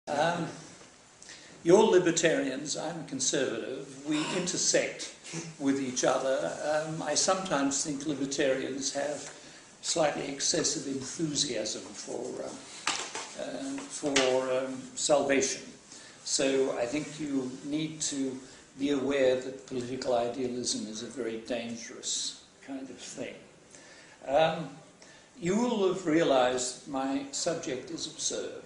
Um, you're libertarians, I'm conservative. We intersect with each other. I sometimes think libertarians have slightly excessive enthusiasm for salvation. So I think you need to be aware that political idealism is a very dangerous kind of thing. You will have realized my subject is absurd.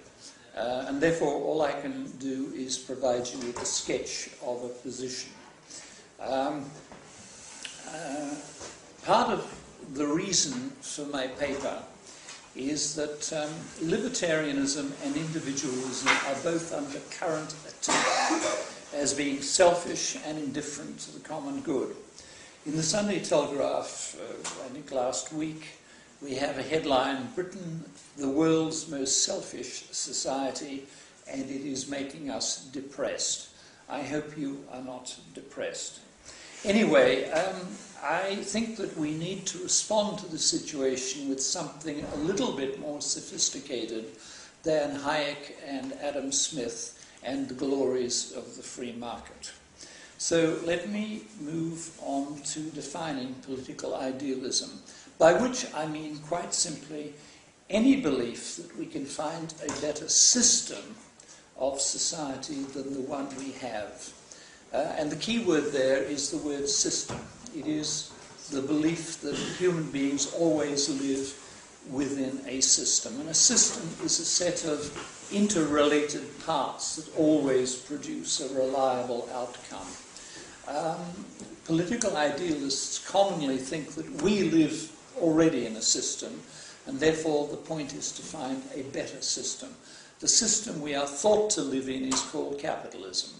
And therefore, all I can do is provide you with a sketch of a position. Part of the reason for my paper is that libertarianism and individualism are both under current attack as being selfish and indifferent to the common good. In the Sunday Telegraph, I think last week, we have a headline, Britain, the world's most selfish society, and it is making us depressed. I hope you are not depressed. Anyway, I think that we need to respond to the situation with something a little bit more sophisticated than Hayek and Adam Smith and the glories of the free market. So let me move on to defining political idealism, by which I mean quite simply any belief that we can find a better system of society than the one we have. And the key word there is the word system. It is the belief that human beings always live within a system. And a system is a set of interrelated parts that always produce a reliable outcome. Political idealists commonly think that we live already in a system, and therefore the point is to find a better system. The system we are thought to live in is called capitalism.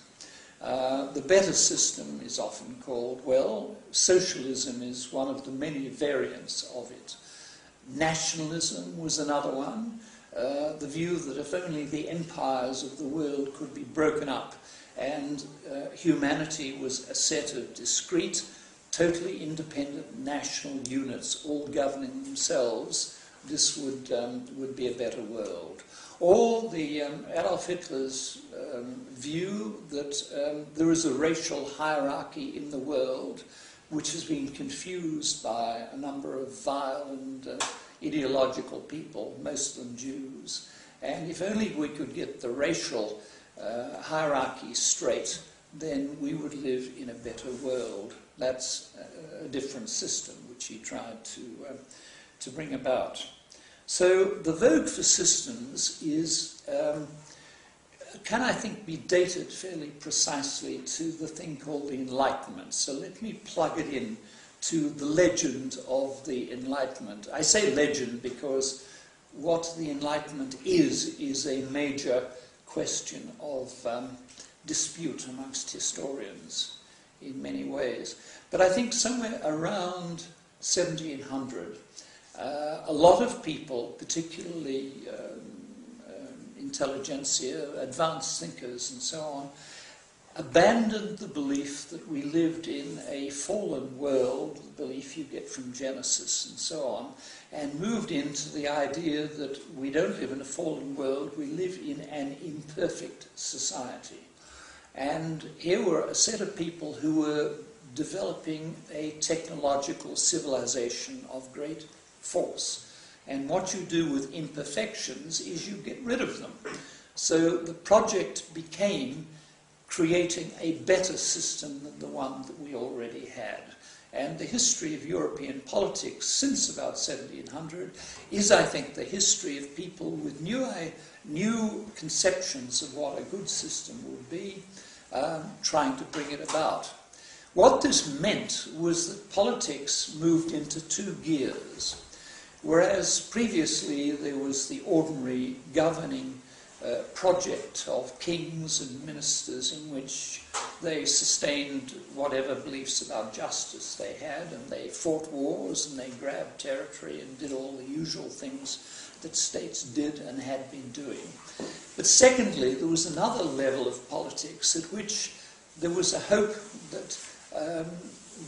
The better system is often called, well, socialism is one of the many variants of it. Nationalism was another one. The view that if only the empires of the world could be broken up and humanity was a set of discrete, totally independent national units all governing themselves, this would be a better world. Or the Adolf Hitler's view that there is a racial hierarchy in the world which has been confused by a number of vile and ideological people, most of them Jews. And if only we could get the racial hierarchy straight, then we would live in a better world. That's a different system which he tried to bring about. So the vogue for systems is, can I think be dated fairly precisely to the thing called the Enlightenment. So let me plug it in to the legend of the Enlightenment. I say legend because what the Enlightenment is a major question of dispute amongst historians in many ways. But I think somewhere around 1700, a lot of people, particularly intelligentsia, advanced thinkers and so on, abandoned the belief that we lived in a fallen world, the belief you get from Genesis and so on, and moved into the idea that we don't live in a fallen world, we live in an imperfect society. And here were a set of people who were developing a technological civilization of great force. And what you do with imperfections is you get rid of them. So the project became creating a better system than the one that we already had. And the history of European politics since about 1700 is, I think, the history of people with new conceptions of what a good system would be, trying to bring it about. What this meant was that politics moved into two gears. Whereas previously there was the ordinary governing project of kings and ministers in which they sustained whatever beliefs about justice they had, and they fought wars and they grabbed territory and did all the usual things that states did and had been doing. But secondly, there was another level of politics at which there was a hope that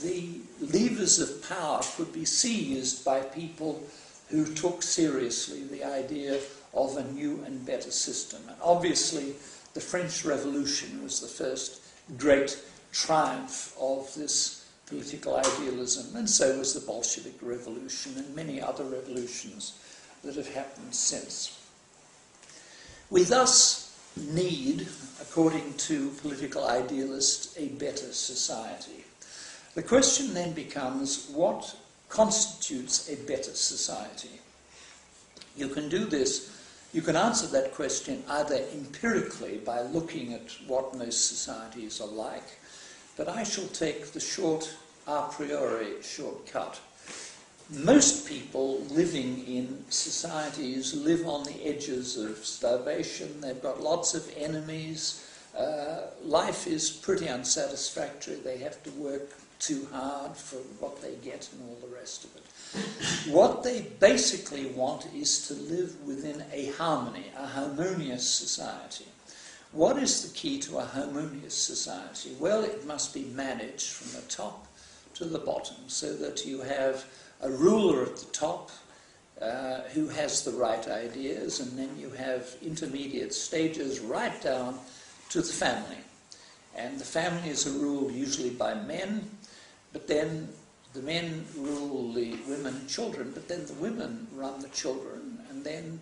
the levers of power could be seized by people who took seriously the idea of a new and better system. And obviously, the French Revolution was the first great triumph of this political idealism, and so was the Bolshevik Revolution and many other revolutions that have happened since. We thus need, according to political idealists, a better society. The question then becomes, what constitutes a better society? You can do this, you can answer that question either empirically by looking at what most societies are like, but I shall take the short, a priori shortcut. Most people living in societies live on the edges of starvation. They've got lots of enemies. Life is pretty unsatisfactory. They have to work too hard for what they get and all the rest of it. What they basically want is to live within a harmony, a harmonious society. What is the key to a harmonious society? Well, it must be managed from the top to the bottom, so that you have a ruler at the top who has the right ideas, and then you have intermediate stages right down to the family. And the family is ruled usually by men, but then the men rule the women and children, but then the women run the children, and then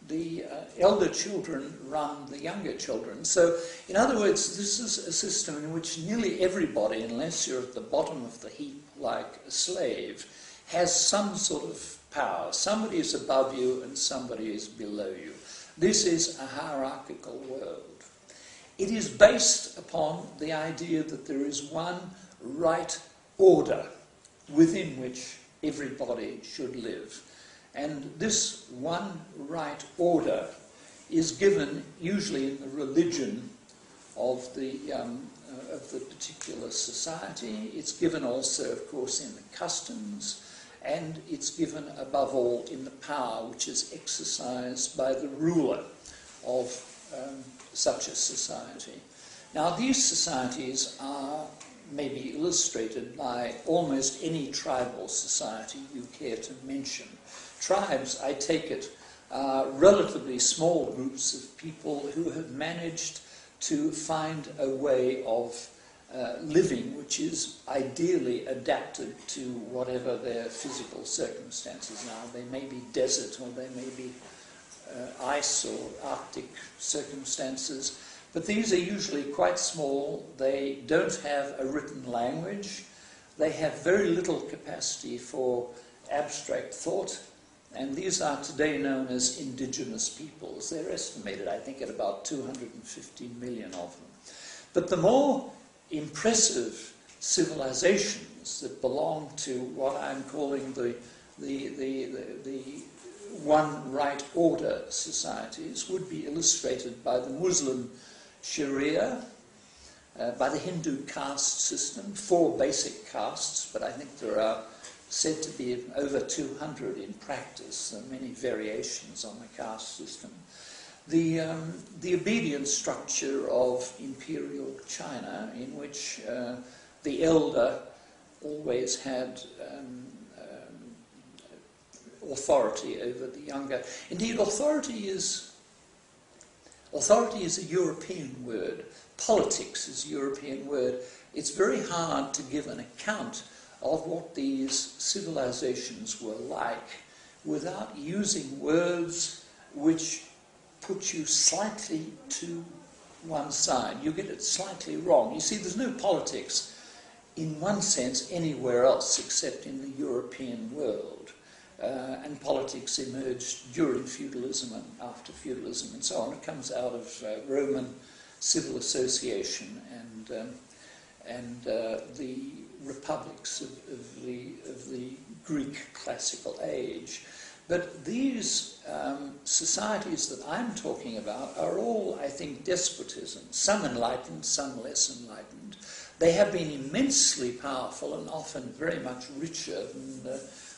the elder children run the younger children. So, in other words, this is a system in which nearly everybody, unless you're at the bottom of the heap like a slave, has some sort of power. Somebody is above you and somebody is below you. This is a hierarchical world. It is based upon the idea that there is one right order within which everybody should live. And this one right order is given usually in the religion of the particular society. It's given also, of course, in the customs, and it's given above all in the power which is exercised by the ruler of such a society. Now, these societies are maybe illustrated by almost any tribal society you care to mention. Tribes, I take it, are relatively small groups of people who have managed to find a way of living which is ideally adapted to whatever their physical circumstances are. They may be desert, or they may be ice or Arctic circumstances, but these are usually quite small. They don't have a written language. They have very little capacity for abstract thought, and these are today known as indigenous peoples. They're estimated, I think, at about 250 million of them. But the more impressive civilizations that belong to what I'm calling the one right order societies would be illustrated by the Muslim Sharia, by the Hindu caste system, 4 basic castes, but I think there are said to be over 200 in practice. There are many variations on the caste system. The obedience structure of imperial China, in which the elder always had authority over the younger. Indeed, authority is a European word. Politics is a European word. It's very hard to give an account of what these civilizations were like without using words which put you slightly to one side. You get it slightly wrong. You see, there's no politics in one sense anywhere else except in the European world. And politics emerged during feudalism and after feudalism and so on. It comes out of Roman civil association and the republics of the Greek classical age. But these societies that I'm talking about are all, I think, despotisms, some enlightened, some less enlightened. They have been immensely powerful and often very much richer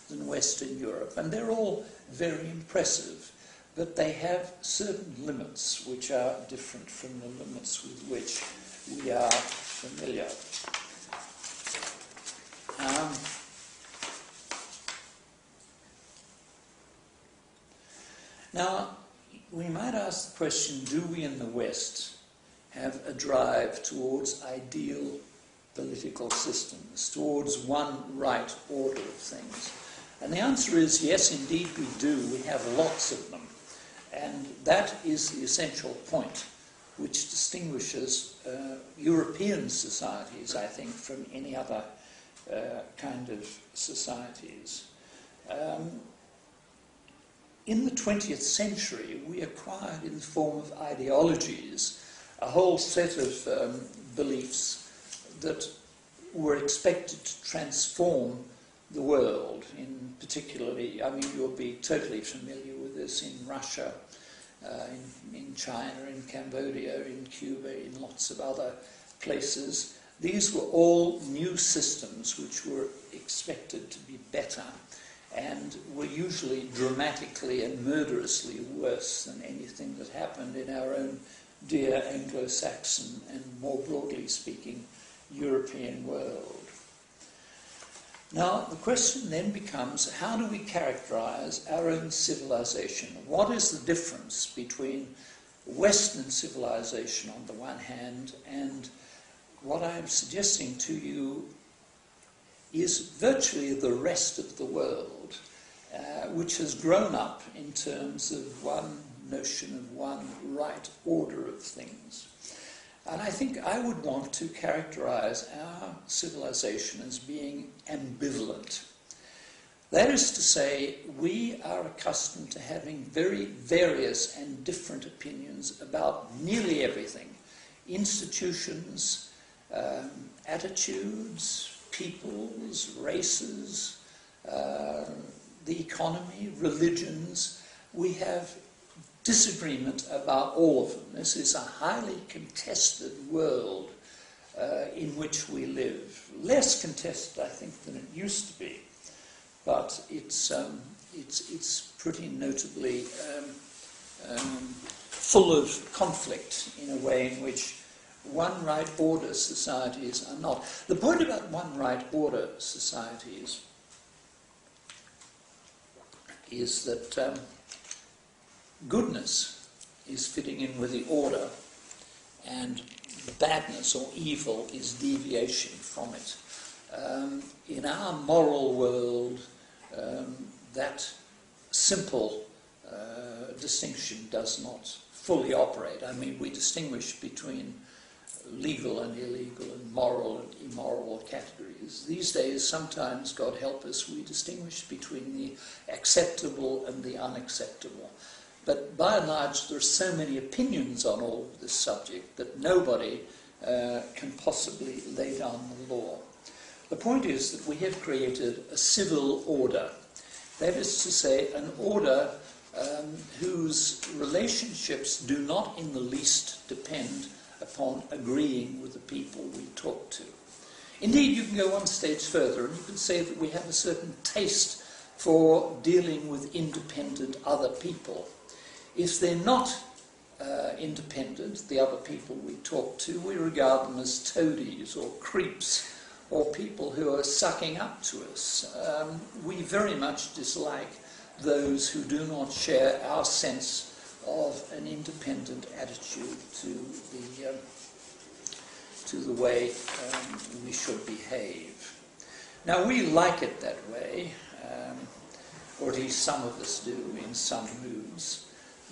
than Western Europe, and they're all very impressive, but they have certain limits which are different from the limits with which we are familiar. Now, we might ask the question, do we in the West have a drive towards ideal political systems, towards one right order of things? And the answer is yes, indeed we do. We have lots of them. And that is the essential point which distinguishes European societies, I think, from any other kind of societies. In the 20th century, we acquired in the form of ideologies a whole set of beliefs that were expected to transform the world, in particularly, I mean, you'll be totally familiar with this in Russia, in China, in Cambodia, in Cuba, in lots of other places. These were all new systems which were expected to be better and were usually dramatically and murderously worse than anything that happened in our own dear Anglo-Saxon and, more broadly speaking, European world. Now, the question then becomes, how do we characterize our own civilization? What is the difference between Western civilization on the one hand and what I'm suggesting to you is virtually the rest of the world, which has grown up in terms of one notion of one right order of things. And I think I would want to characterize our civilization as being ambivalent. That is to say, we are accustomed to having very various and different opinions about nearly everything. Institutions, attitudes, peoples, races, the economy, religions. We have disagreement about all of them. This is a highly contested world in which we live. Less contested, I think, than it used to be, but it's pretty notably full of conflict in a way in which one right order societies are not. The point about one right order societies is that goodness is fitting in with the order, and badness or evil is deviation from it. In our moral world, that simple distinction does not fully operate. I mean, we distinguish between legal and illegal and moral and immoral categories. These days, sometimes, God help us, we distinguish between the acceptable and the unacceptable. But by and large, there are so many opinions on all of this subject that nobody can possibly lay down the law. The point is that we have created a civil order. That is to say, an order whose relationships do not in the least depend upon agreeing with the people we talk to. Indeed, you can go one stage further and you can say that we have a certain taste for dealing with independent other people. If they're not independent, the other people we talk to, we regard them as toadies or creeps or people who are sucking up to us. We very much dislike those who do not share our sense of an independent attitude to the way we should behave. Now, we like it that way, or at least some of us do in some moods,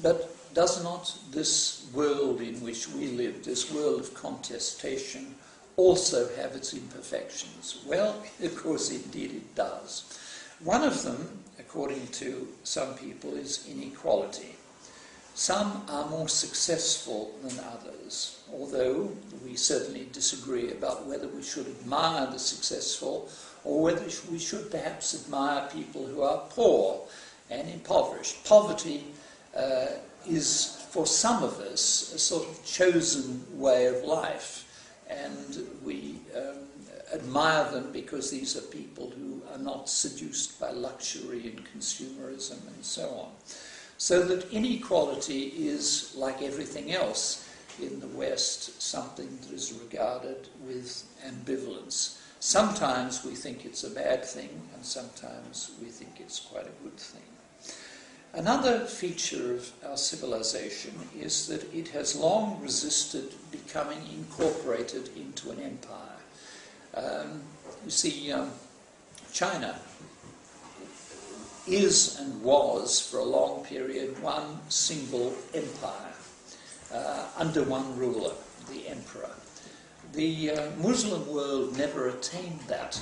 but does not this world in which we live, this world of contestation, also have its imperfections? Well, of course, indeed it does. One of them, according to some people, is inequality. Some are more successful than others, although we certainly disagree about whether we should admire the successful or whether we should perhaps admire people who are poor and impoverished. Poverty is, for some of us, a sort of chosen way of life, and we admire them because these are people who are not seduced by luxury and consumerism and so on. So that inequality is, like everything else in the West, something that is regarded with ambivalence. Sometimes we think it's a bad thing, and sometimes we think it's quite a good thing. Another feature of our civilization is that it has long resisted becoming incorporated into an empire. You see, China is and was for a long period one single empire under one ruler, the emperor. The Muslim world never attained that,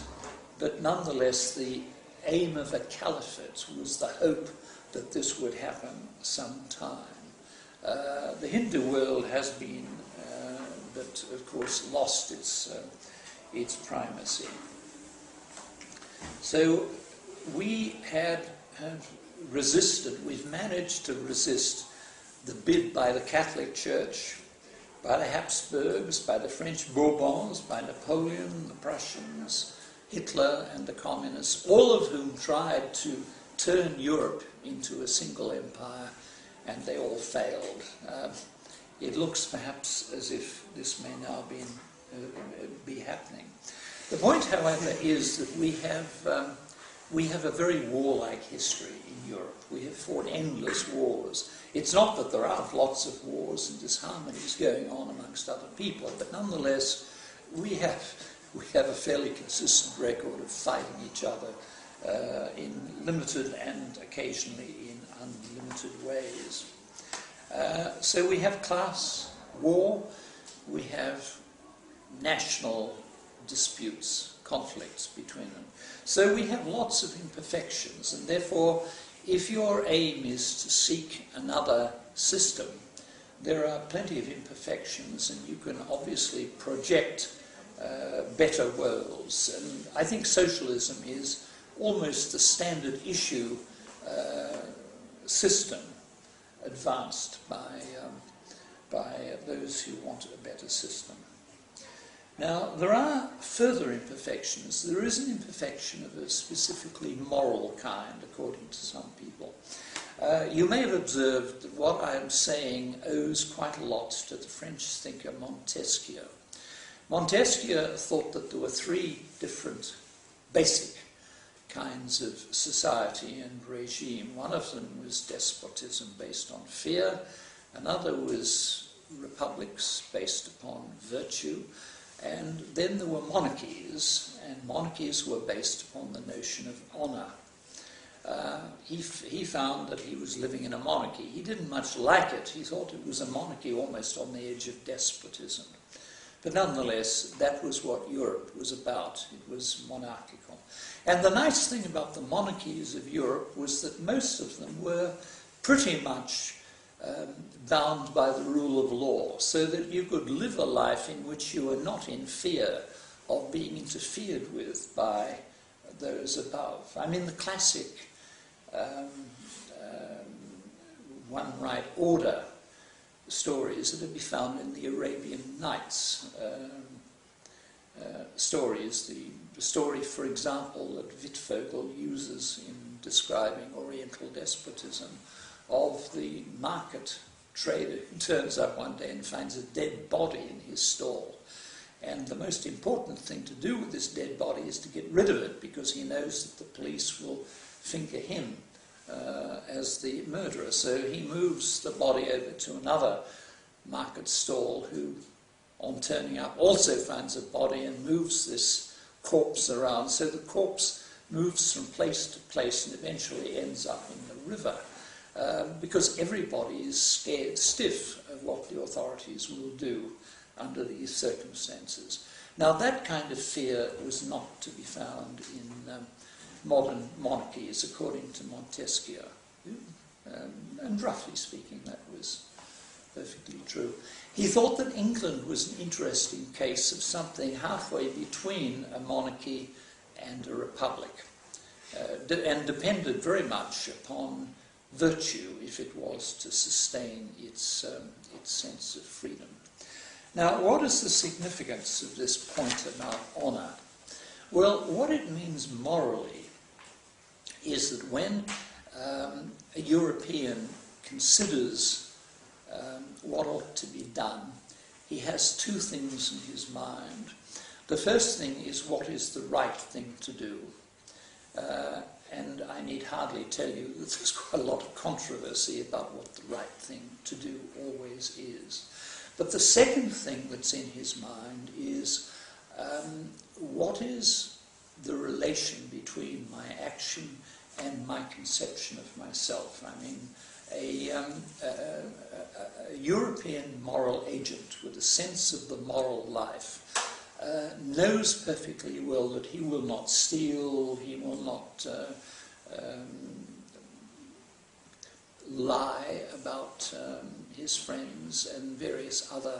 but nonetheless the aim of a caliphate was the hope that this would happen sometime. The Hindu world has been, but of course lost its primacy. So we have resisted, we've managed to resist the bid by the Catholic Church, by the Habsburgs, by the French Bourbons, by Napoleon, the Prussians, Hitler and the communists, all of whom tried to turn Europe into a single empire, and they all failed. It looks perhaps as if this may now be happening. The point, however, is that we have a very warlike history in Europe. We have fought endless wars. It's not that there aren't lots of wars and disharmonies going on amongst other people, but nonetheless, we have a fairly consistent record of fighting each other in limited and occasionally in unlimited ways. So we have class war, we have national disputes, conflicts between them. So we have lots of imperfections, and therefore, if your aim is to seek another system, there are plenty of imperfections, and you can obviously project better worlds. And I think socialism is almost the standard issue system advanced by those who want a better system. Now, there are further imperfections. There is an imperfection of a specifically moral kind, according to some people. You may have observed that what I am saying owes quite a lot to the French thinker Montesquieu. Montesquieu thought that there were three different basic kinds of society and regime. One of them was despotism based on fear, another was republics based upon virtue, and then there were monarchies, and monarchies were based upon the notion of honour. He found that he was living in a monarchy. He didn't much like it. He thought it was a monarchy almost on the edge of despotism. But nonetheless, that was what Europe was about. It was monarchical. And the nice thing about the monarchies of Europe was that most of them were pretty much bound by the rule of law, so that you could live a life in which you were not in fear of being interfered with by those above. I mean, the classic one right order stories that are be found in the Arabian Nights stories. The story, for example, that Wittfogel uses in describing Oriental despotism of the market trader who turns up one day and finds a dead body in his stall. And the most important thing to do with this dead body is to get rid of it, because he knows that the police will finger him as the murderer. So he moves the body over to another market stall who, on turning up, also finds a body and moves this corpse around. So the corpse moves from place to place and eventually ends up in the river. Because everybody is scared stiff of what the authorities will do under these circumstances. Now, that kind of fear was not to be found in modern monarchies, according to Montesquieu. And roughly speaking, that was perfectly true. He thought that England was an interesting case of something halfway between a monarchy and a republic, and depended very much upon virtue if it was to sustain its sense of freedom. Now, what is the significance of this point about honour? Well, what it means morally is that when a European considers what ought to be done, he has two things in his mind. The first thing is what is the right thing to do. and I need hardly tell you that there's quite a lot of controversy about what the right thing to do always is. But the second thing that's in his mind is what is the relation between my action and my conception of myself. I mean, a European moral agent with a sense of the moral life knows perfectly well that he will not steal, he will not lie about his friends and various other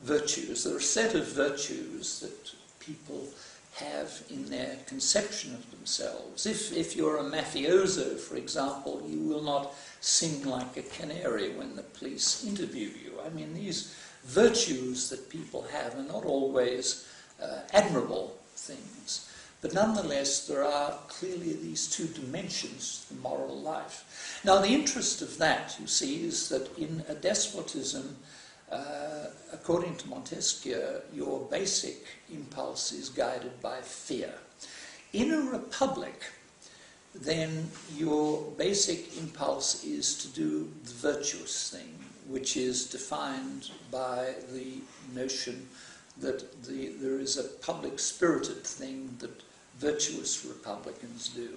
virtues. There are a set of virtues that people have in their conception of themselves. If you're a mafioso, for example, you will not sing like a canary when the police interview you. I mean, these virtues that people have are not always admirable things, but nonetheless there are clearly these two dimensions to the moral life. Now, the interest of that, you see, is that in a despotism, according to Montesquieu, your basic impulse is guided by fear. In a republic, then your basic impulse is to do the virtuous thing, which is defined by the notion that there is a public-spirited thing that virtuous republicans do.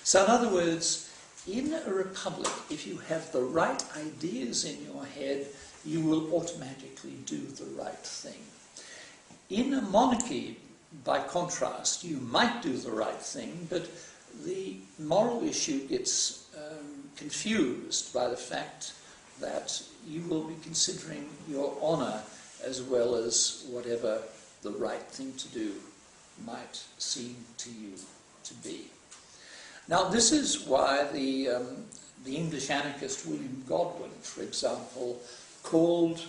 So in other words, in a republic, if you have the right ideas in your head, you will automatically do the right thing. In a monarchy, by contrast, you might do the right thing, but the moral issue gets confused by the fact that you will be considering your honour as well as whatever the right thing to do might seem to you to be. Now, this is why the English anarchist William Godwin, for example, called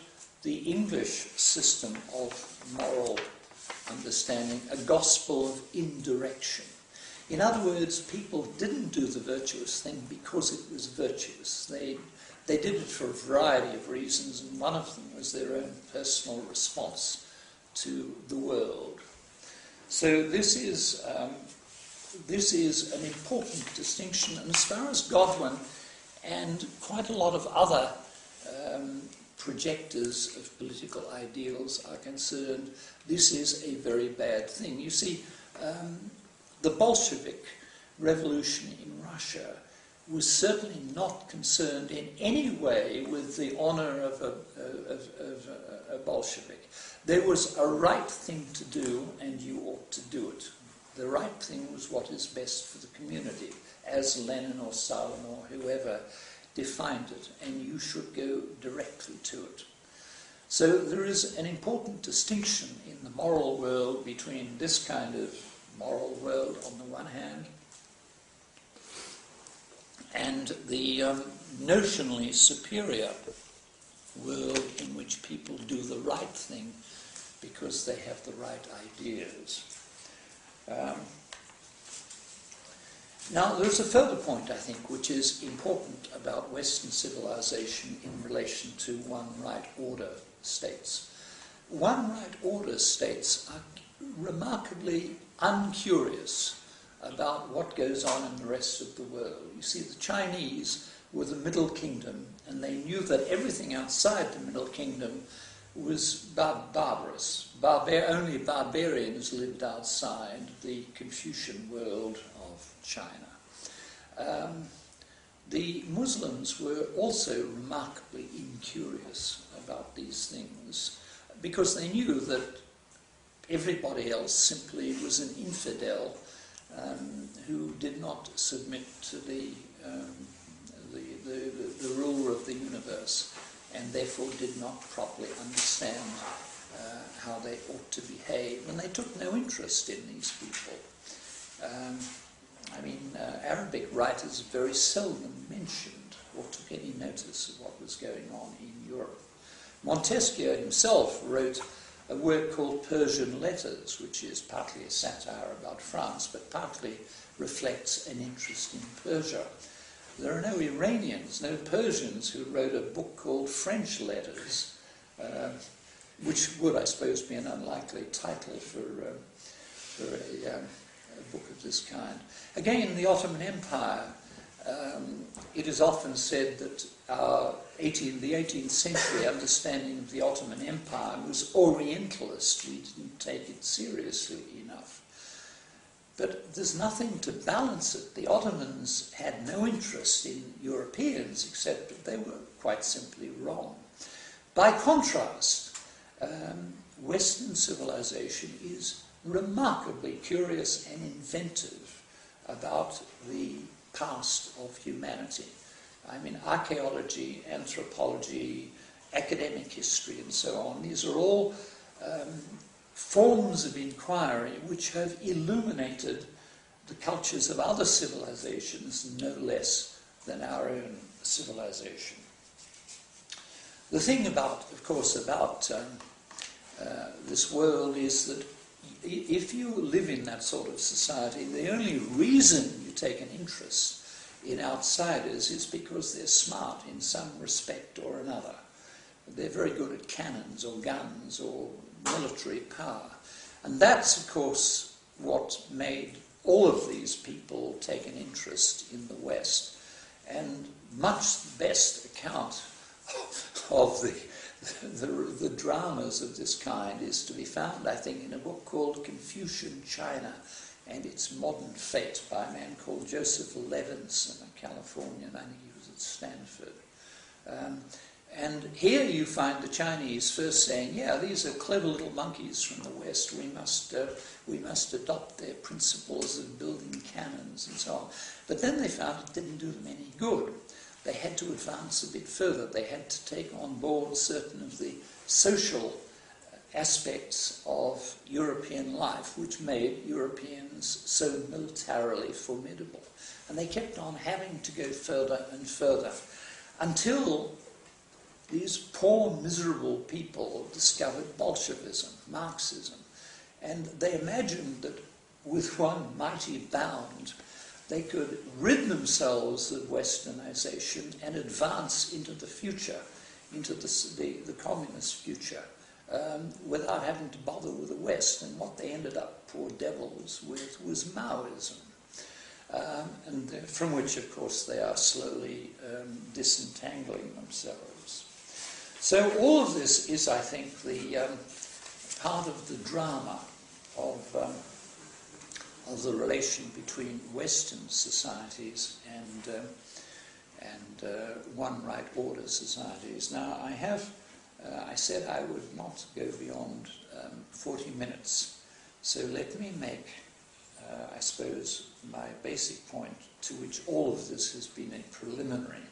the English system of moral understanding a gospel of indirection. In other words, people didn't do the virtuous thing because it was virtuous. They did it for a variety of reasons, and one of them was their own personal response to the world. So this is an important distinction, and as far as Godwin and quite a lot of other projectors of political ideals are concerned, this is a very bad thing. You see, the Bolshevik revolution in Russia was certainly not concerned in any way with the honor of a Bolshevik. There was a right thing to do, and you ought to do it. The right thing was what is best for the community, as Lenin or Stalin or whoever defined it, and you should go directly to it. So there is an important distinction in the moral world between this kind of moral world on the one hand and the notionally superior world in which people do the right thing because they have the right ideas. Now, there's a further point, I think, which is important about Western civilization in relation to one-right order states. One-right order states are remarkably uncurious about what goes on in the rest of the world. You see, the Chinese were the Middle Kingdom, and they knew that everything outside the Middle Kingdom was barbarous. Only barbarians lived outside the Confucian world of China. The Muslims were also remarkably incurious about these things because they knew that everybody else simply was an infidel who did not submit to the ruler of the universe, and therefore did not properly understand how they ought to behave, and they took no interest in these people. Arabic writers very seldom mentioned or took any notice of what was going on in Europe. Montesquieu himself wrote a work called Persian Letters, which is partly a satire about France, but partly reflects an interest in Persia. There are no Iranians, no Persians who wrote a book called French Letters, which would, I suppose, be an unlikely title for a book of this kind. Again, the Ottoman Empire, it is often said that the 18th century understanding of the Ottoman Empire was Orientalist. We didn't take it seriously enough. But there's nothing to balance it. The Ottomans had no interest in Europeans, except that they were quite simply wrong. By contrast, Western civilization is remarkably curious and inventive about the past of humanity. I mean, archaeology, anthropology, academic history, and so on, these are all forms of inquiry which have illuminated the cultures of other civilizations no less than our own civilization. The thing about, of course, about this world is that if you live in that sort of society, the only reason you take an interest in outsiders is because they're smart in some respect or another. They're very good at cannons or guns or military power. And that's, of course, what made all of these people take an interest in the West. And much the best account of the dramas of this kind is to be found, I think, in a book called Confucian China and Its Modern Fate by a man called Joseph Levinson, a Californian. I think he was at Stanford. And here you find the Chinese first saying, yeah, these are clever little monkeys from the West. We must adopt their principles of building cannons and so on. But then they found it didn't do them any good. They had to advance a bit further. They had to take on board certain of the social aspects of European life, which made Europeans so militarily formidable. And they kept on having to go further and further until these poor, miserable people discovered Bolshevism, Marxism, and they imagined that with one mighty bound they could rid themselves of westernization and advance into the future, into the communist future, without having to bother with the West. And what they ended up, poor devils, with was Maoism, and from which, of course, they are slowly disentangling themselves. So all of this is, I think, the part of the drama of the relation between Western societies and one right order societies. Now, I said I would not go beyond 40 minutes, so let me make, I suppose, my basic point, to which all of this has been a preliminary.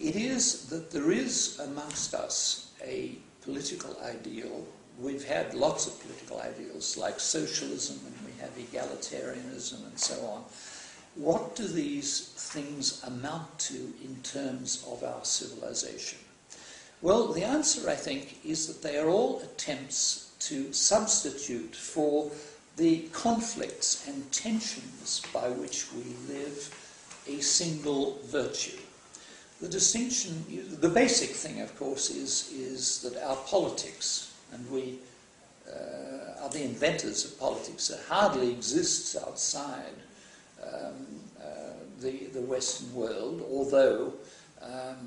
It is that there is amongst us a political ideal. We've had lots of political ideals like socialism, and we have egalitarianism and so on. What do these things amount to in terms of our civilization? Well, the answer, I think, is that they are all attempts to substitute for the conflicts and tensions by which we live a single virtue. The distinction, the basic thing, of course, is that our politics, and we are the inventors of politics, that hardly exists outside the Western world, although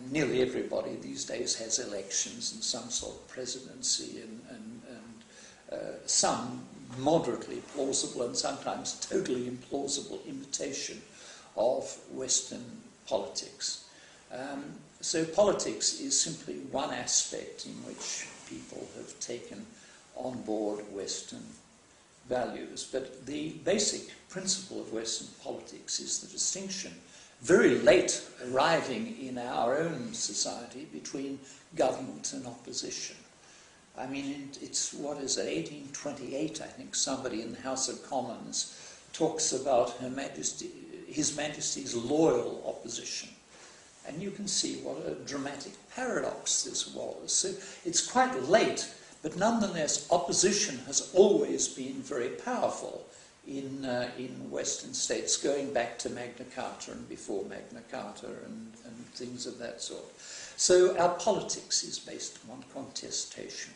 nearly everybody these days has elections and some sort of presidency and some moderately plausible and sometimes totally implausible imitation of Western politics. So politics is simply one aspect in which people have taken on board Western values. But the basic principle of Western politics is the distinction, very late arriving in our own society, between government and opposition. I mean, it's, what is it, 1828, I think, somebody in the House of Commons talks about His Majesty's loyal opposition. And you can see what a dramatic paradox this was. So it's quite late, but nonetheless, opposition has always been very powerful in Western states, going back to Magna Carta and before Magna Carta and things of that sort. So our politics is based on contestation.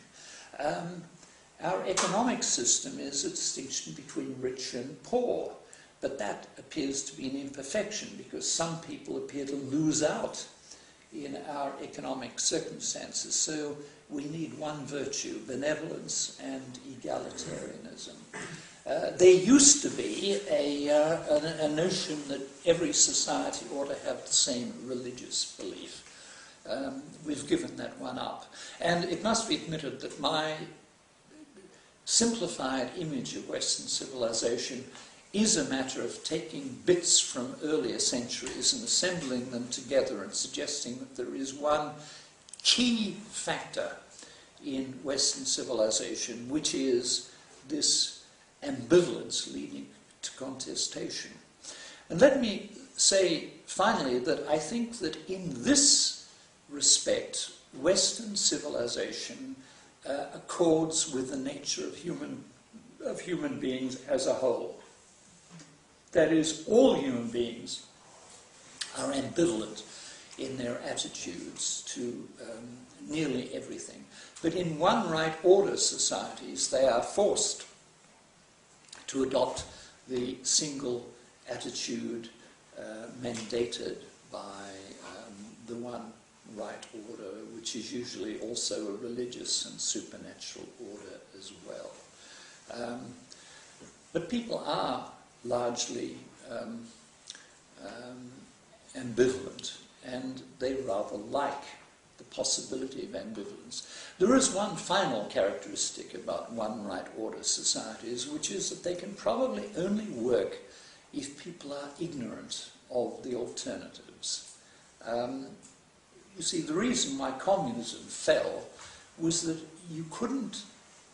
Our economic system is a distinction between rich and poor. But that appears to be an imperfection, because some people appear to lose out in our economic circumstances. So we need one virtue, benevolence and egalitarianism. There used to be a notion that every society ought to have the same religious belief. We've given that one up. And it must be admitted that my simplified image of Western civilization is a matter of taking bits from earlier centuries and assembling them together and suggesting that there is one key factor in Western civilization, which is this ambivalence leading to contestation. And let me say finally that I think that in this respect, Western civilization accords with the nature of human beings as a whole. That is, all human beings are ambivalent in their attitudes to nearly everything. But in one right order societies, they are forced to adopt the single attitude mandated by the one right order, which is usually also a religious and supernatural order as well. But people are largely ambivalent, and they rather like the possibility of ambivalence. There is one final characteristic about one right order societies, which is that they can probably only work if people are ignorant of the alternatives. You see, the reason why communism fell was that you couldn't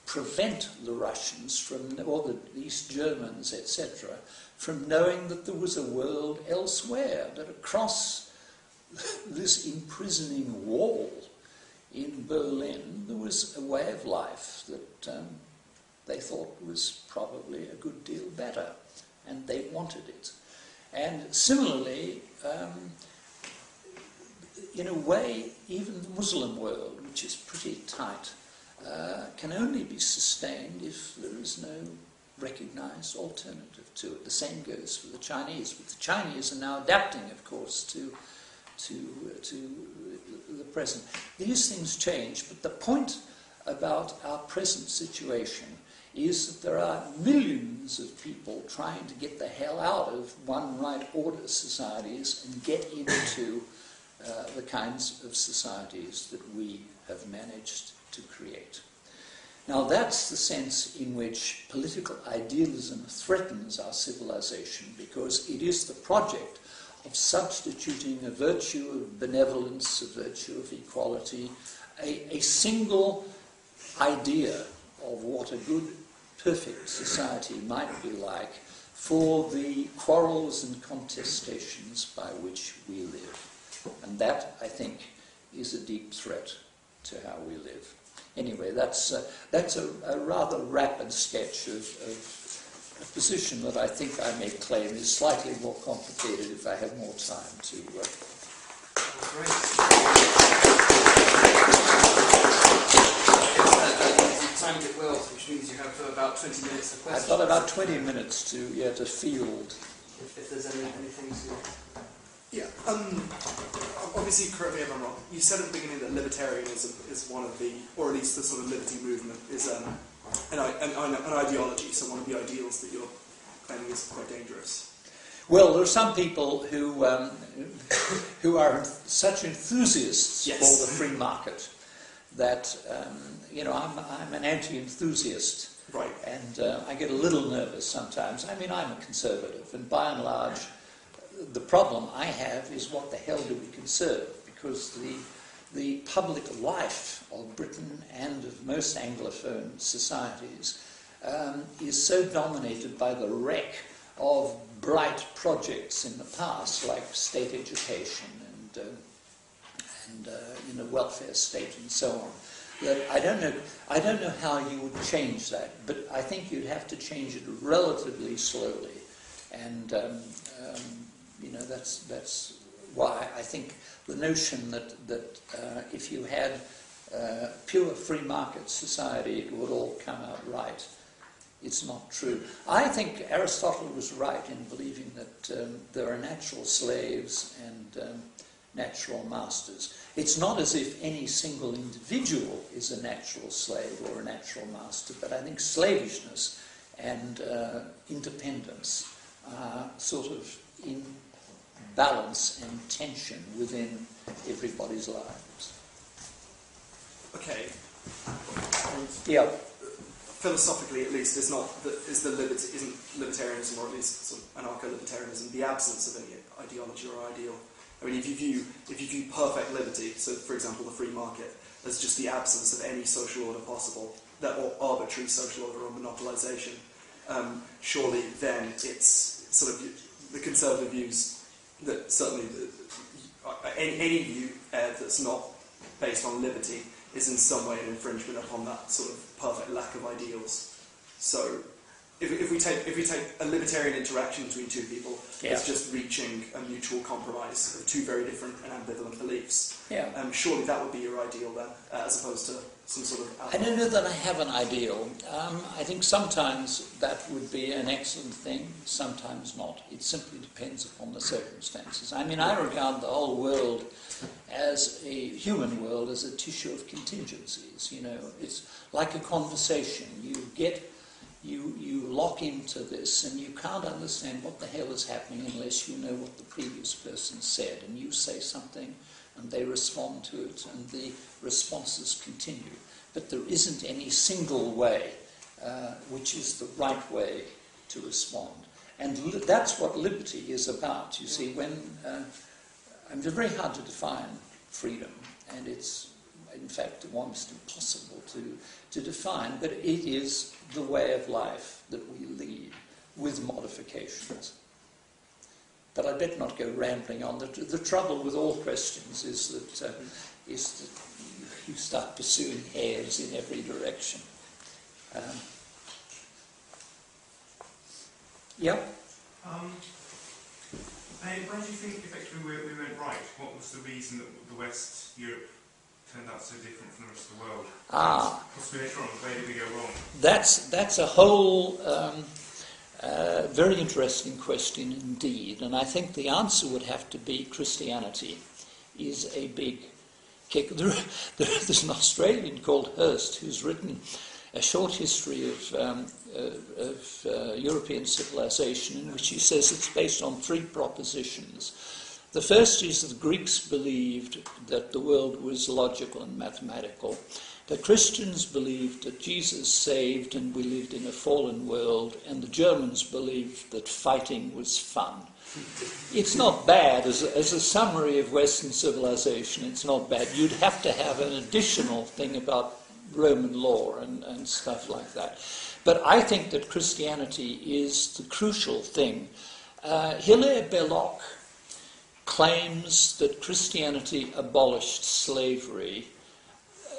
prevent the Russians from, or the East Germans, etc., from knowing that there was a world elsewhere, that across this imprisoning wall in Berlin there was a way of life that they thought was probably a good deal better, and they wanted it. And similarly, in a way, even the Muslim world, which is pretty tight, can only be sustained if there is no recognized alternative to it. The same goes for the Chinese. But the Chinese are now adapting, of course, to the present. These things change, but the point about our present situation is that there are millions of people trying to get the hell out of one right order societies and get into the kinds of societies that we have managed to create. Now that's the sense in which political idealism threatens our civilization, because it is the project of substituting a virtue of benevolence, a virtue of equality, a single idea of what a good, perfect society might be like, for the quarrels and contestations by which we live. And that, I think, is a deep threat to how we live. Anyway, that's a rather rapid sketch of a position that I think I may claim is slightly more complicated if I have more time to... Great. Timed it well, which means you have about 20 minutes for questions. I've got about 20 minutes to field. If there's anything to... Yeah, obviously, correct me if I'm wrong, you said at the beginning that libertarianism is one of the, or at least the sort of liberty movement, is an ideology, so one of the ideals that you're claiming is quite dangerous. Well, there are some people who are such enthusiasts Yes. for the free market that, I'm an anti-enthusiast. Right. And I get a little nervous sometimes. I mean, I'm a conservative, and by and large, the problem I have is what the hell do we conserve? Because the public life of Britain and of most Anglophone societies is so dominated by the wreck of bright projects in the past, like state education and welfare state and so on, that I don't know how you would change that, but I think you'd have to change it relatively slowly, and that's why I think the notion that if you had pure free market society, it would all come out right it's not true. I think Aristotle was right in believing that there are natural slaves and natural masters. It's not as if any single individual is a natural slave or a natural master, but I think slavishness and independence are sort of in balance and tension within everybody's lives. Okay. Yeah. Philosophically, at least, isn't libertarianism, or at least sort of anarcho-libertarianism, the absence of any ideology or ideal? I mean, if you view perfect liberty, so for example the free market, as just the absence of any social order possible, or arbitrary social order or monopolisation, surely then it's sort of the conservative views that certainly any view that's not based on liberty is in some way an infringement upon that sort of perfect lack of ideals. So if we take a libertarian interaction between two people as just reaching a mutual compromise of two very different and ambivalent beliefs, surely that would be your ideal then, as opposed to some sort of... I don't know that I have an ideal. I think sometimes that would be an excellent thing, sometimes not. It simply depends upon the circumstances. I mean, I regard the whole world as a human world as a tissue of contingencies. You know, it's like a conversation. You lock into this and you can't understand what the hell is happening unless you know what the previous person said, and you say something and they respond to it and the responses continue. But there isn't any single way which is the right way to respond. And that's what liberty is about. You see, when it's very hard to define freedom, and it's in fact almost impossible to define, but it is the way of life that we lead with modifications. But I better not go rambling on. The trouble with all questions is that you start pursuing hares in every direction. Where do you think effectively we went right? What was the reason that the West, Europe, turned out so different from the rest of the world? Possibly later on, where did we go wrong? That's a whole very interesting question indeed, and I think the answer would have to be Christianity is a big kick. There's an Australian called Hurst who's written a short history of European civilization in which he says it's based on three propositions. The first is that the Greeks believed that the world was logical and mathematical. The Christians believed that Jesus saved and we lived in a fallen world, and the Germans believed that fighting was fun. It's not bad. As a summary of Western civilization, it's not bad. You'd have to have an additional thing about Roman law and stuff like that. But I think that Christianity is the crucial thing. Hilaire Belloc claims that Christianity abolished slavery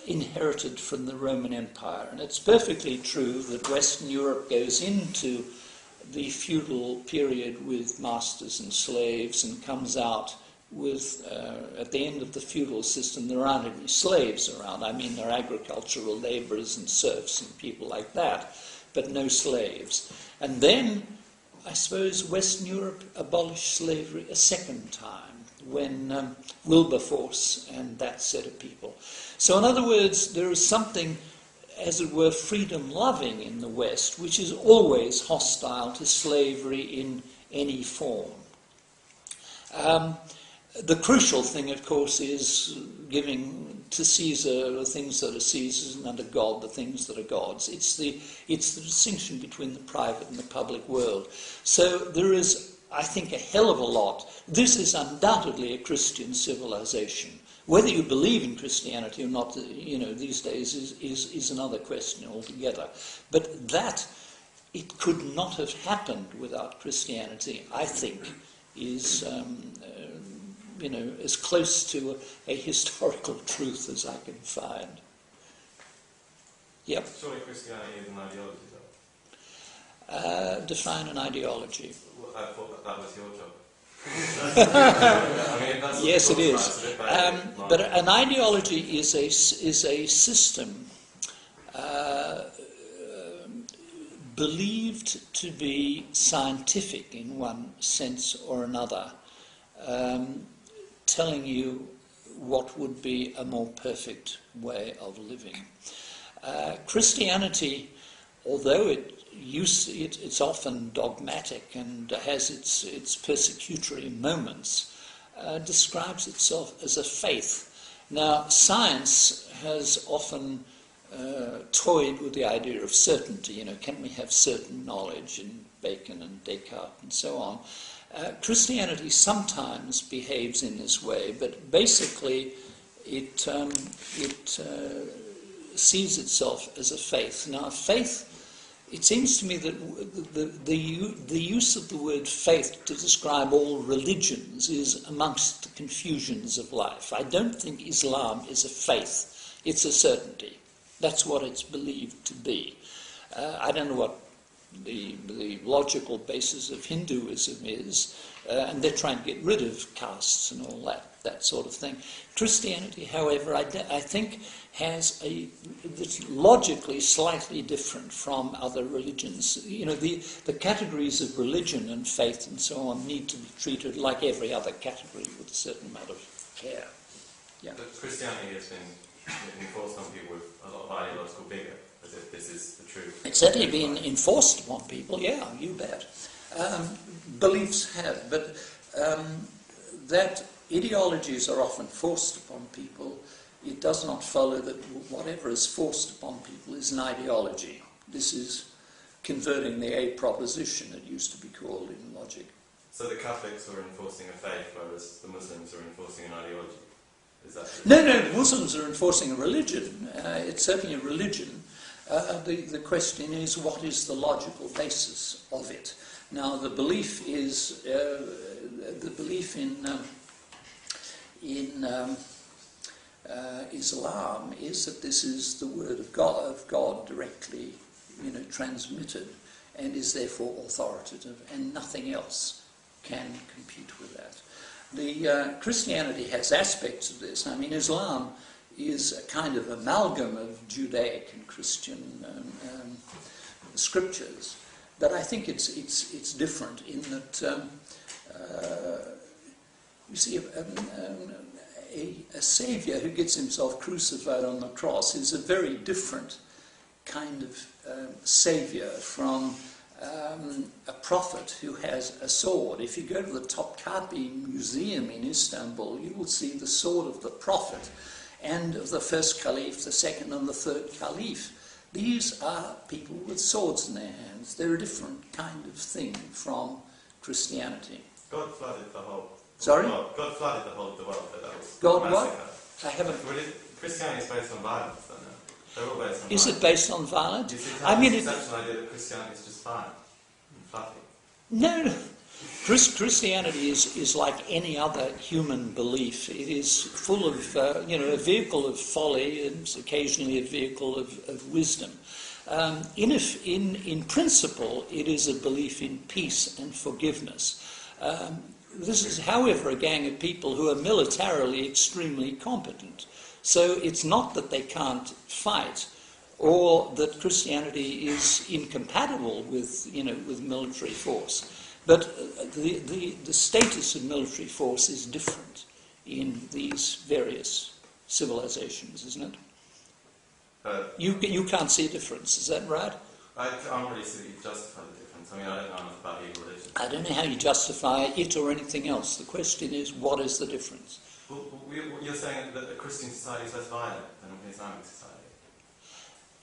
inherited from the Roman Empire. And it's perfectly true that Western Europe goes into the feudal period with masters and slaves and comes out with, at the end of the feudal system, there aren't any slaves around. I mean, there are agricultural labourers and serfs and people like that, but no slaves. And then, I suppose, Western Europe abolished slavery a second time, when Wilberforce and that set of people. So in other words, there is something, as it were, freedom-loving in the West, which is always hostile to slavery in any form. The crucial thing, of course, is giving to Caesar the things that are Caesar's and unto God the things that are God's. It's the distinction between the private and the public world. So there is, I think, a hell of a lot. This is undoubtedly a Christian civilization. Whether you believe in Christianity or not, these days is another question altogether. But that, it could not have happened without Christianity, I think, is, as close to a historical truth as I can find. Yep. Surely Christianity is an ideology, though. Define an ideology. Well, I thought that was your job. Yes, it is. But an ideology is a system believed to be scientific in one sense or another, telling you what would be a more perfect way of living. Christianity, although it's often dogmatic and has its persecutory moments, describes itself as a faith. Now, science has often toyed with the idea of certainty. You know, can we have certain knowledge? In Bacon and Descartes and so on. Christianity sometimes behaves in this way, but basically it sees itself as a faith. Now, faith, it seems to me that the use of the word faith to describe all religions is amongst the confusions of life. I don't think Islam is a faith, it's a certainty. That's what it's believed to be. I don't know what the logical basis of Hinduism is, and they're trying to get rid of castes and all that sort of thing. Christianity, however, I think has that's logically slightly different from other religions. You know, the categories of religion and faith and so on need to be treated like every other category with a certain amount of care. Yeah. But Christianity has been enforced on people with a lot of ideological vigour, as if this is the truth. It's certainly been enforced upon people, yeah, you bet. Beliefs have, but that ideologies are often forced upon people. It does not follow that whatever is forced upon people is an ideology. This is converting the A proposition, it used to be called in logic. So the Catholics are enforcing a faith, whereas the Muslims are enforcing an ideology? Is that No, Muslims are enforcing a religion. It's certainly a religion. The question is, what is the logical basis of it? Now, the belief is the belief in Islam is that this is the word of God directly, transmitted, and is therefore authoritative, and nothing else can compete with that. The Christianity has aspects of this. I mean, Islam is a kind of amalgam of Judaic and Christian scriptures, but I think it's different in that you see a saviour who gets himself crucified on the cross is a very different kind of saviour from a prophet who has a sword. If you go to the Topkapi Museum in Istanbul, you will see the sword of the prophet and of the first caliph, the second and the third caliph. These are people with swords in their hands. They're a different kind of thing from Christianity. God flooded the whole... Sorry? God flooded the whole of the world, but that was God massacre. what? I haven't... Christianity is based on violence, though, no? They're all based on Is violence. it based on violence? Do you see I mean, the conceptual idea that Christianity is just violent and fluffy? No. Christianity is like any other human belief. It is full of, a vehicle of folly and occasionally a vehicle of wisdom. In principle, it is a belief in peace and forgiveness. This is, however, a gang of people who are militarily extremely competent. So it's not that they can't fight, or that Christianity is incompatible with military force. But the status of military force is different in these various civilizations, isn't it? You can't see a difference, is that right? I can't really see that you justify the difference. I mean, I don't know enough about evil religion. I don't know how you justify it or anything else. The question is, what is the difference? Well, you're saying that a Christian society is less violent than an Islamic society?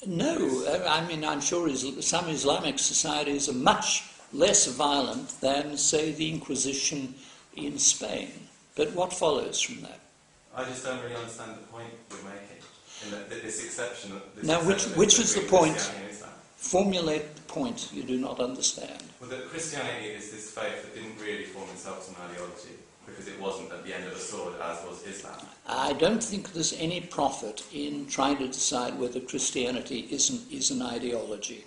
No, I mean, I'm sure some Islamic societies are much less violent than, say, the Inquisition in Spain. But what follows from that? I just don't really understand the point you're making. In that this exception... Now, which is the point? Formulate the point you do not understand. Well, that Christianity is this faith that didn't really form itself as an ideology, because it wasn't at the end of the sword, as was Islam. I don't think there's any profit in trying to decide whether Christianity is an ideology,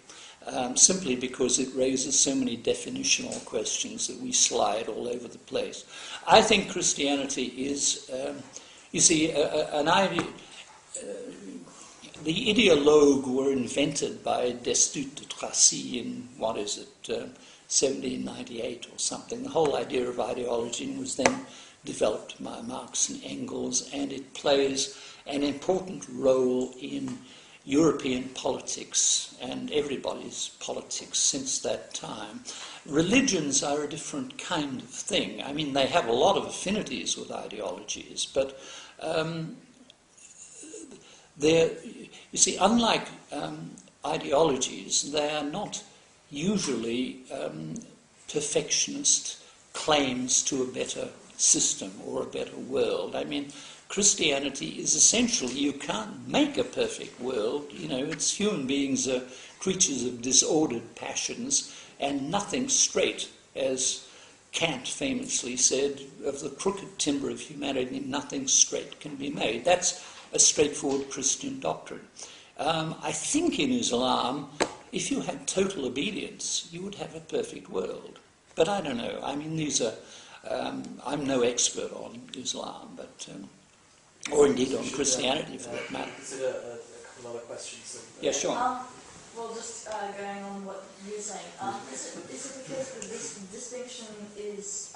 simply because it raises so many definitional questions that we slide all over the place. I think Christianity is, the ideologues were invented by Destutt de Tracy in, 1798 or something. The whole idea of ideology was then developed by Marx and Engels, and it plays an important role in European politics and everybody's politics since that time. Religions are a different kind of thing. I mean, they have a lot of affinities with ideologies, but you see, unlike ideologies, they are not usually perfectionist claims to a better system or a better world. I mean, Christianity is essentially, you can't make a perfect world. You know, it's human beings are creatures of disordered passions and nothing straight, as Kant famously said, of the crooked timber of humanity, nothing straight can be made. That's a straightforward Christian doctrine. I think in Islam, if you had total obedience, you would have a perfect world. But I don't know. I mean, these are... I'm no expert on Islam, but... or indeed on Christianity, for that matter. Consider a couple other questions. Yeah, sure. Well, just going on what you were saying, is it the case that this distinction is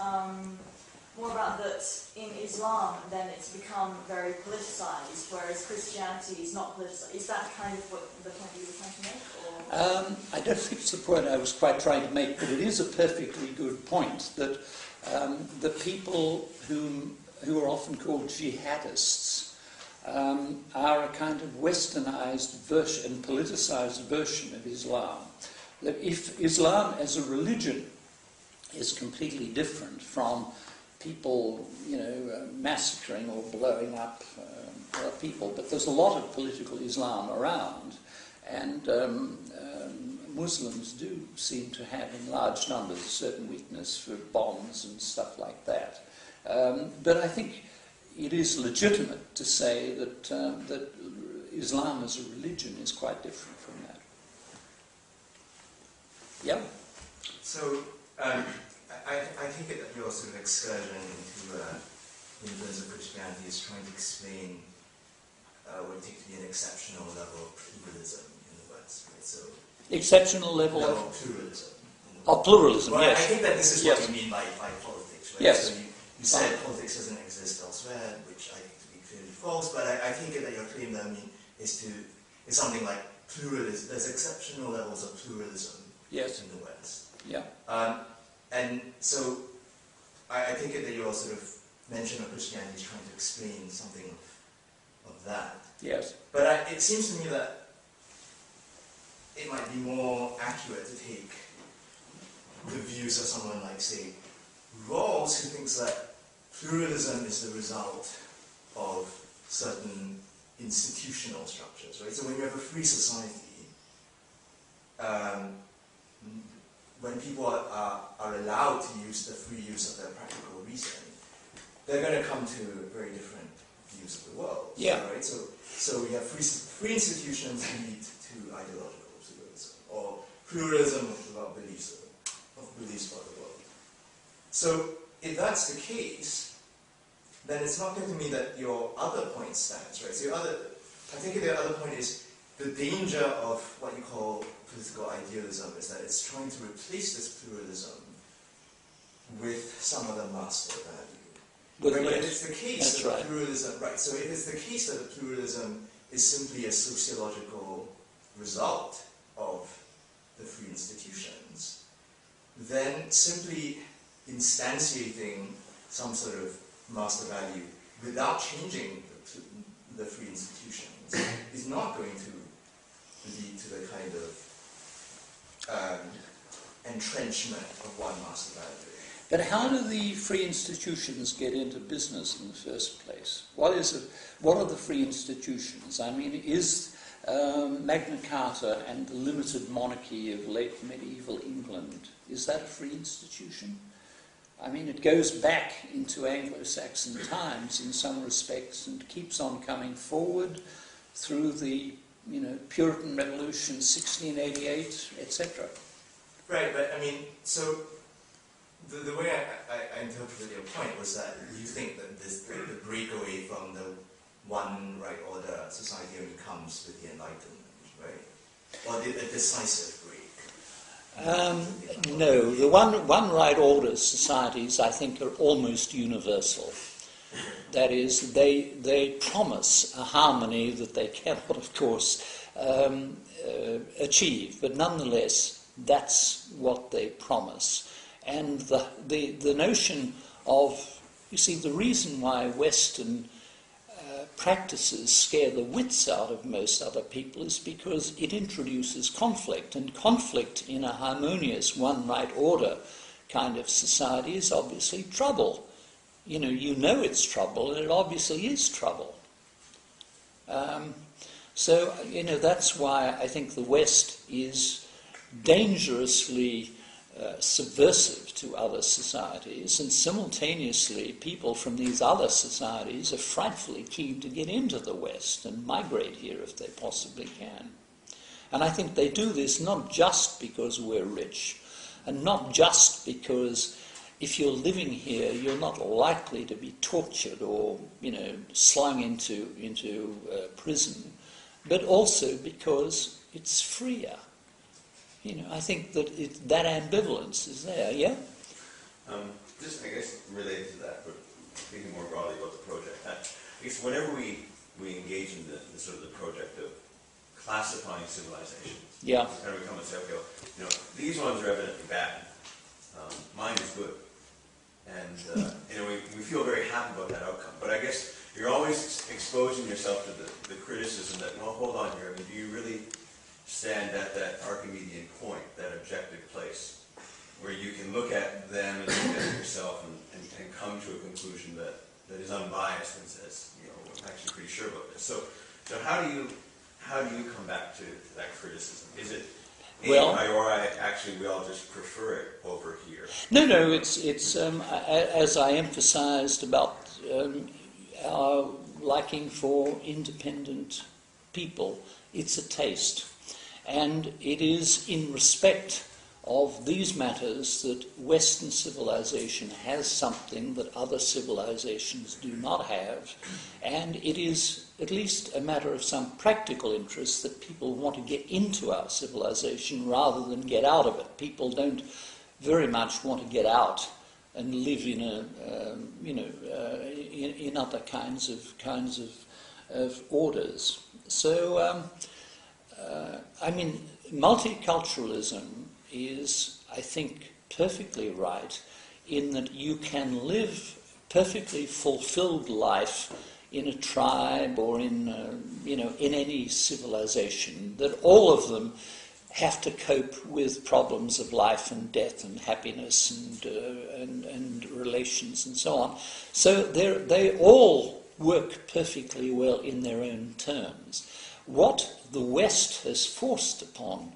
more about that in Islam, then it's become very politicized, whereas Christianity is not politicized? Is that kind of what the point you were trying to make? Or? I don't think it's the point I was quite trying to make, but it is a perfectly good point that the people who are often called jihadists are a kind of westernized version, politicized version of Islam. That if Islam as a religion is completely different from people, you know, massacring or blowing up people, but there's a lot of political Islam around, and Muslims do seem to have in large numbers a certain weakness for bombs and stuff like that. But I think it is legitimate to say that that Islam as a religion is quite different from that. Yeah. So I think that your sort of excursion into influence of Christianity is trying to explain what it takes to be an exceptional level of pluralism in the West. Right? So exceptional level of pluralism. Pluralism. Well, Yes. I think that this is what you mean by politics, right? Yes. So you said politics doesn't exist elsewhere, which I think to be clearly false. But I think that your claim that is something like pluralism. There's exceptional levels of pluralism in the West. Yeah. And so I think that your sort of mention of Christianity is trying to explain something of that. Yes. But it seems to me that it might be more accurate to take the views of someone like, say, Rawls, who thinks that pluralism is the result of certain institutional structures, right? So when you have a free society, when people are allowed to use the free use of their practical reason, they're going to come to very different views of the world. Yeah. Right? So we have free institutions lead to ideological pluralism, or pluralism about beliefs about the world. So if that's the case, then it's not going to mean that your other point stands, right? So I think the other point is the danger of what you call political idealism is that it's trying to replace this pluralism with some other master value. Right? But if it's the case that the pluralism, right? So if it's the case that the pluralism is simply a sociological result of the free institutions, then simply instantiating some sort of master value without changing the free institutions is not going to lead to the kind of entrenchment of one master value. But how do the free institutions get into business in the first place? What are the free institutions? I mean, is Magna Carta and the limited monarchy of late medieval England, is that a free institution? I mean, it goes back into Anglo-Saxon times in some respects and keeps on coming forward through the, Puritan Revolution, 1688, etc. Right, but I mean, so the way I interpreted your point was that you think that the breakaway from the one right order society only comes with the Enlightenment, right? Or a decisive break? No, the one right order societies, I think, are almost universal. That is, they promise a harmony that they cannot, of course, achieve, but nonetheless, that's what they promise. And the notion of, you see, the reason why Western practices scare the wits out of most other people is because it introduces conflict, and conflict in a harmonious one right order kind of society is obviously trouble. You know it's trouble, and it obviously is trouble. So that's why I think the West is dangerously subversive to other societies, and simultaneously people from these other societies are frightfully keen to get into the West and migrate here if they possibly can. And I think they do this not just because we're rich, and not just because if you're living here you're not likely to be tortured or slung into prison, but also because it's freer. I think that that ambivalence is there, yeah? Just, I guess, related to that, but thinking more broadly about the project, I guess whenever we engage in the sort of the project of classifying civilizations, yeah, kind of we come and say, okay, well, these ones are evidently bad, mine is good, and we feel very happy about that outcome. But I guess you're always exposing yourself to the criticism that, well, hold on here, do you really stand at that Archimedean point, that objective place, where you can look at them and look at yourself and come to a conclusion that is unbiased and says, I'm actually pretty sure about this. So how do you come back to that criticism? Is it or actually we all just prefer it over here? No, it's as I emphasized about our liking for independent people, it's a taste. And it is in respect of these matters that Western civilization has something that other civilizations do not have, and it is at least a matter of some practical interest that people want to get into our civilization rather than get out of it. People don't very much want to get out and live in in other kinds of orders. So. Multiculturalism is, I think, perfectly right in that you can live perfectly fulfilled life in a tribe or in any civilization, that all of them have to cope with problems of life and death and happiness and relations and so on. So they all work perfectly well in their own terms. What the West has forced upon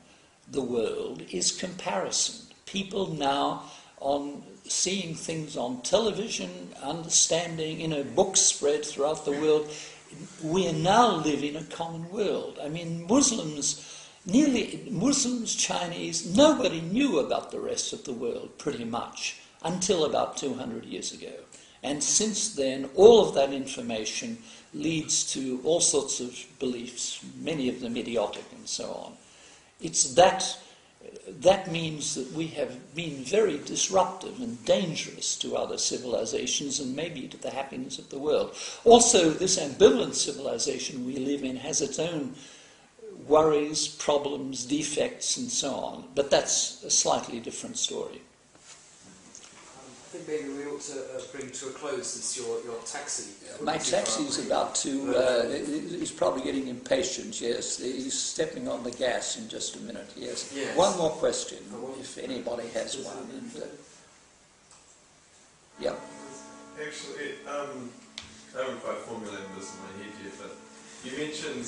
the world is comparison. People now, on seeing things on television, understanding, books spread throughout the world, we now live in a common world. Muslims, Chinese, nobody knew about the rest of the world pretty much until about 200 years ago. And since then, all of that information leads to all sorts of beliefs, many of them idiotic and so on. It's that means that we have been very disruptive and dangerous to other civilizations and maybe to the happiness of the world. Also, this ambivalent civilization we live in has its own worries, problems, defects and so on, but that's a slightly different story. I think maybe we ought to bring to a close this your taxi. My taxi is about to. He's probably getting impatient. Yes, he's stepping on the gas in just a minute. Yes. One more question, if anybody has one. And, yeah. Actually, I haven't quite formulated this in my head yet, but you mentioned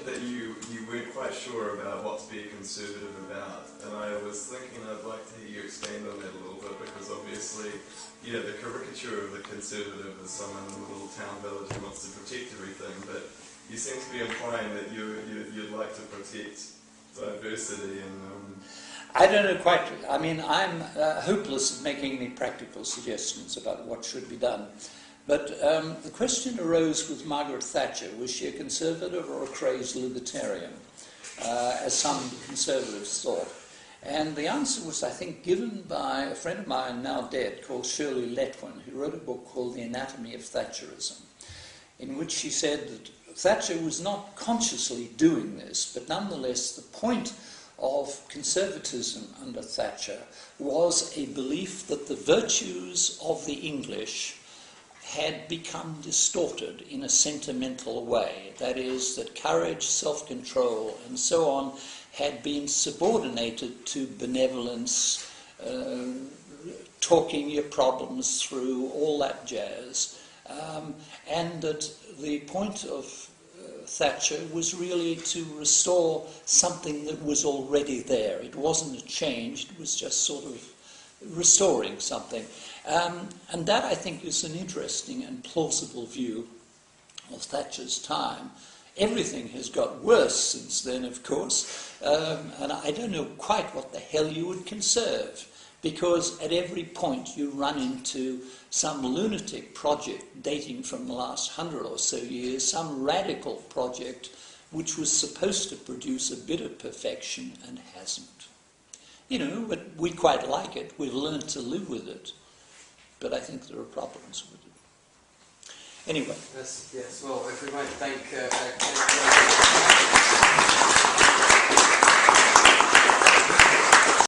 that you weren't quite sure about what to be a conservative about, and I was thinking I'd like to hear you expand on that a little bit, because obviously, the caricature of the conservative is someone in a little town village who wants to protect everything, but you seem to be implying that you'd like to protect diversity and... I don't know quite. I'm hopeless at making any practical suggestions about what should be done. But the question arose with Margaret Thatcher: was she a conservative or a crazed libertarian, as some conservatives thought? And the answer was, I think, given by a friend of mine now dead called Shirley Letwin, who wrote a book called The Anatomy of Thatcherism, in which she said that Thatcher was not consciously doing this, but nonetheless the point of conservatism under Thatcher was a belief that the virtues of the English had become distorted in a sentimental way. That is, that courage, self-control, and so on had been subordinated to benevolence, talking your problems through, all that jazz. And that the point of Thatcher was really to restore something that was already there. It wasn't a change, it was just sort of restoring something. And that, I think, is an interesting and plausible view of Thatcher's time. Everything has got worse since then, of course, and I don't know quite what the hell you would conserve, because at every point you run into some lunatic project dating from the last 100 or so years, some radical project which was supposed to produce a bit of perfection and hasn't. You know, but we quite like it. We've learned to live with it. But I think there are problems with it. Anyway. Yes, well, if we might thank